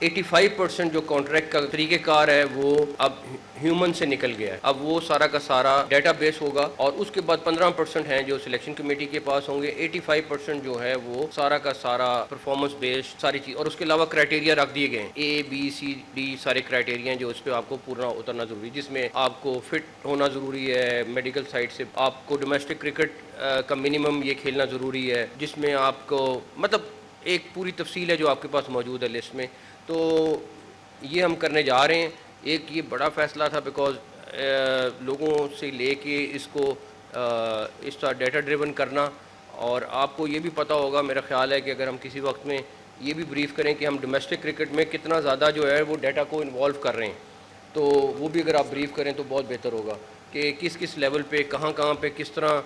85% जो कॉन्ट्रैक्ट का तरीक़ेकार है वो अब ह्यूमन से निकल गया है। अब वो सारा का सारा डेटाबेस होगा और उसके बाद 15% हैं जो सिलेक्शन कमेटी के पास होंगे। 85% जो है वो सारा का सारा परफॉर्मेंस बेस्ड सारी चीज़, और उसके अलावा क्राइटेरिया रख दिए गए हैं, ABCD सारे क्राइटेरिया हैं जो उस पर आपको पूरा उतरना ज़रूरी है, जिसमें आपको फिट होना ज़रूरी है, मेडिकल साइड से आपको डोमेस्टिक क्रिकेट का मिनिमम ये खेलना ज़रूरी है, जिसमें आपको मतलब एक पूरी तफसील है जो आपके पास मौजूद है लिस्ट में। तो ये हम करने जा रहे हैं। एक ये बड़ा फ़ैसला था बिकॉज़ लोगों से लेके इसको इस तरह डेटा ड्रिवन करना, और आपको ये भी पता होगा, मेरा ख़्याल है कि अगर हम किसी वक्त में ये भी ब्रीफ़ करें कि हम डोमेस्टिक क्रिकेट में कितना ज़्यादा जो है वो डेटा को इन्वॉल्व कर रहे हैं, तो वो भी अगर आप ब्रीफ़ करें तो बहुत बेहतर होगा कि किस किस लेवल पे कहाँ कहाँ पे किस तरह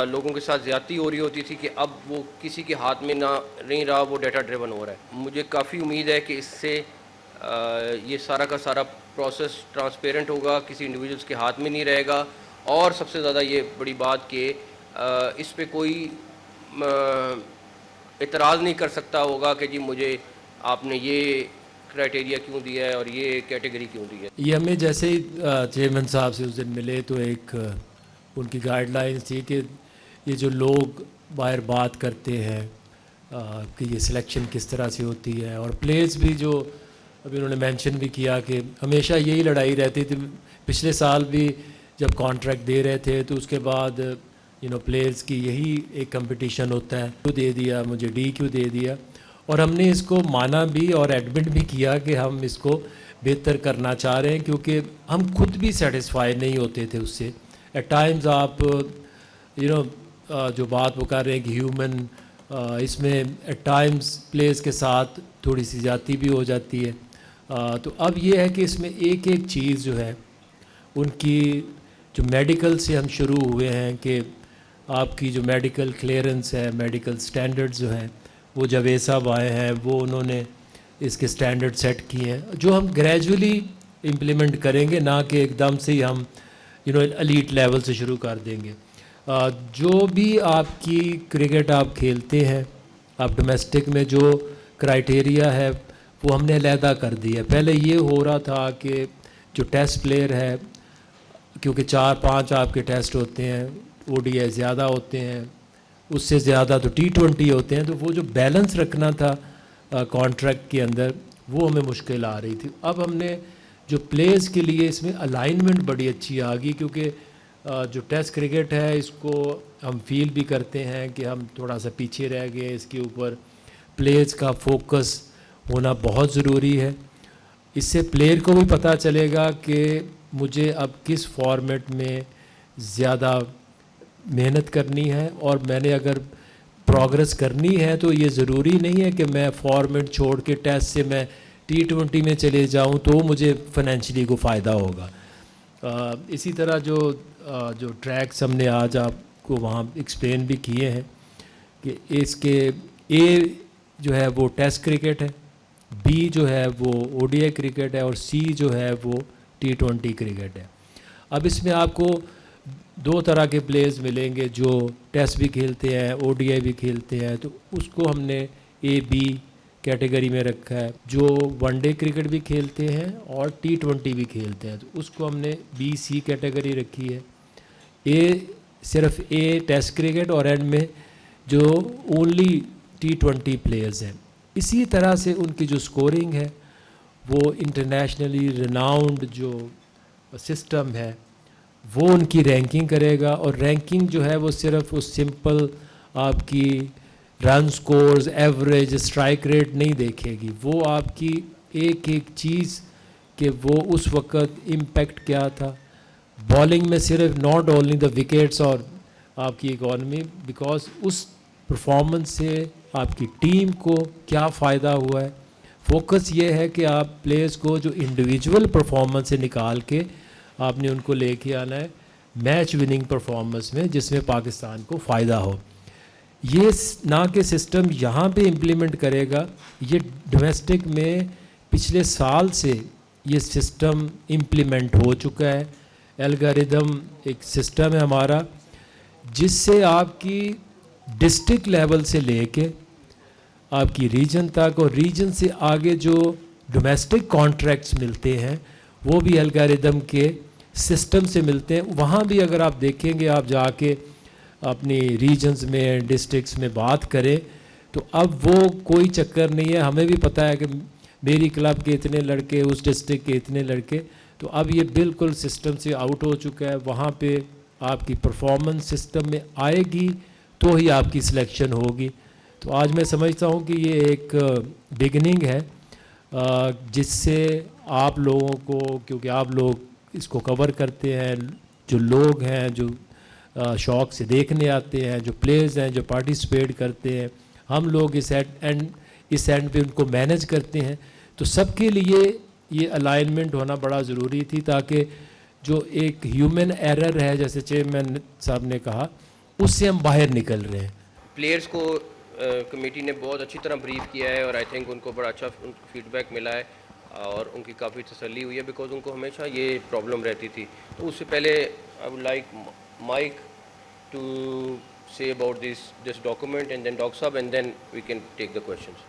लोगों के साथ ज़्यादती हो रही होती थी कि अब वो किसी के हाथ में ना नहीं रहा, वो डेटा ड्रिवन हो रहा है। मुझे काफ़ी उम्मीद है कि इससे ये सारा का सारा प्रोसेस ट्रांसपेरेंट होगा, किसी इंडिविजुअल्स के हाथ में नहीं रहेगा, और सबसे ज़्यादा ये बड़ी बात कि इस पे कोई एतराज़ नहीं कर सकता होगा कि जी मुझे आपने ये क्राइटेरिया क्यों दिया है और ये कैटेगरी क्यों दी है। ये हमें जैसे ही चेयरमैन साहब से उस दिन मिले तो एक उनकी गाइडलाइंस थी कि ये जो लोग बाहर बात करते हैं कि ये सिलेक्शन किस तरह से होती है, और प्लेयर्स भी जो अभी उन्होंने मेंशन भी किया कि हमेशा यही लड़ाई रहती थी। पिछले साल भी जब कॉन्ट्रैक्ट दे रहे थे तो उसके बाद प्लेयर्स की यही एक कंपटीशन होता है, क्यों दे दिया मुझे, डी क्यों दे दिया, और हमने इसको माना भी और एडमिट भी किया कि हम इसको बेहतर करना चाह रहे हैं, क्योंकि हम खुद भी सेटिस्फाई नहीं होते थे उससे। एट टाइम्स आप जो बात वो कर रहे हैं कि ह्यूमन, इसमें एट टाइम्स प्लेयर्स के साथ थोड़ी सी ज़्यादती भी हो जाती है। तो अब ये है कि इसमें एक एक चीज़ जो है उनकी जो मेडिकल से हम शुरू हुए हैं कि आपकी जो मेडिकल क्लियरेंस है, मेडिकल स्टैंडर्ड्स जो हैं, वो जवेद साहब आए हैं, वो उन्होंने इसके स्टैंडर्ड सेट किए हैं जो हम ग्रेजुअली इम्प्लीमेंट करेंगे, ना कि एकदम से ही हम एलीट लेवल से शुरू कर देंगे। जो भी आपकी क्रिकेट आप खेलते हैं, आप डोमेस्टिक में जो क्राइटेरिया है वो हमने अलहदा कर दिया। पहले ये हो रहा था कि जो टेस्ट प्लेयर है, क्योंकि 4-5 आपके टेस्ट होते हैं, ODI ज़्यादा होते हैं, उससे ज़्यादा तो T20 होते हैं, तो वो जो बैलेंस रखना था कॉन्ट्रैक्ट के अंदर, वो हमें मुश्किल आ रही थी। अब हमने जो प्लेयर्स के लिए इसमें अलाइनमेंट बड़ी अच्छी आ गई, क्योंकि जो टेस्ट क्रिकेट है इसको हम फील भी करते हैं कि हम थोड़ा सा पीछे रह गए, इसके ऊपर प्लेयर्स का फोकस होना बहुत ज़रूरी है। इससे प्लेयर को भी पता चलेगा कि मुझे अब किस फॉर्मेट में ज़्यादा मेहनत करनी है, और मैंने अगर प्रोग्रेस करनी है तो ये ज़रूरी नहीं है कि मैं फॉर्मेट छोड़ के टेस्ट से मैं T20 में चले जाऊं तो मुझे फाइनेंशियली को फ़ायदा होगा। इसी तरह जो ट्रैक्स हमने आज आपको वहाँ एक्सप्लेन भी किए हैं कि इसके A जो है वो टेस्ट क्रिकेट है, B जो है वो ODI क्रिकेट है, और C जो है वो T20 क्रिकेट है। अब इसमें आपको दो तरह के प्लेयर्स मिलेंगे जो टेस्ट भी खेलते हैं, ODI भी खेलते हैं, तो उसको हमने A-B कैटेगरी में रखा है। जो वनडे क्रिकेट भी खेलते हैं और T20 भी खेलते हैं, तो उसको हमने B-C कैटेगरी रखी है। सिर्फ A टेस्ट क्रिकेट, और एंड में जो ओनली T20 प्लेयर्स हैं। इसी तरह से उनकी जो स्कोरिंग है वो इंटरनेशनली रिनाउंड जो सिस्टम है वो उनकी रैंकिंग करेगा, और रैंकिंग जो है वो सिर्फ उस सिंपल आपकी run scores, average, strike rate नहीं देखेगी, वो आपकी एक एक चीज़ कि वो उस वक़्त इम्पैक्ट क्या था बॉलिंग में, सिर्फ नॉट ओनली द विकेट्स और आपकी इकॉनमी, बिकॉज उस परफॉर्मेंस से आपकी टीम को क्या फ़ायदा हुआ है। फोकस ये है कि आप प्लेयर्स को जो इंडिविजुअल परफॉर्मेंस से निकाल के आपने उनको लेके आना है मैच विनिंग परफॉर्मेंस में, जिसमें पाकिस्तान को फ़ायदा हो। ये ना कि सिस्टम यहाँ पे इम्प्लीमेंट करेगा, ये डोमेस्टिक में पिछले साल से ये सिस्टम इम्प्लीमेंट हो चुका है। एल्गोरिदम एक सिस्टम है हमारा जिससे आपकी डिस्ट्रिक्ट लेवल से लेके आपकी रीजन तक, और रीजन से आगे जो डोमेस्टिक कॉन्ट्रैक्ट्स मिलते हैं वो भी एल्गोरिदम के सिस्टम से मिलते हैं। वहाँ भी अगर आप देखेंगे, आप जाके अपनी रीजन्स में, डिस्ट्रिक्ट्स में बात करें, तो अब वो कोई चक्कर नहीं है। हमें भी पता है कि मेरी क्लब के इतने लड़के, उस डिस्ट्रिक्ट के इतने लड़के, तो अब ये बिल्कुल सिस्टम से आउट हो चुका है। वहाँ पे आपकी परफॉर्मेंस सिस्टम में आएगी तो ही आपकी सिलेक्शन होगी। तो आज मैं समझता हूँ कि ये एक बिगनिंग है जिससे आप लोगों को, क्योंकि आप लोग इसको कवर करते हैं, जो लोग हैं जो शौक़ से देखने आते हैं, जो प्लेयर्स हैं जो पार्टिसिपेट करते हैं, हम लोग इस एंड पे उनको मैनेज करते हैं, तो सबके लिए ये अलाइनमेंट होना बड़ा ज़रूरी थी, ताकि जो एक ह्यूमन एरर है, जैसे चेयरमैन साहब ने कहा, उससे हम बाहर निकल रहे हैं। प्लेयर्स को कमेटी ने बहुत अच्छी तरह ब्रीफ किया है और आई थिंक उनको बड़ा अच्छा फीडबैक मिला है और उनकी काफ़ी तसल्ली हुई है, बिकॉज उनको हमेशा ये प्रॉब्लम रहती थी। तो उससे पहले I would like Mike to say about this document, and then Dr. Saab, and then we can take the questions.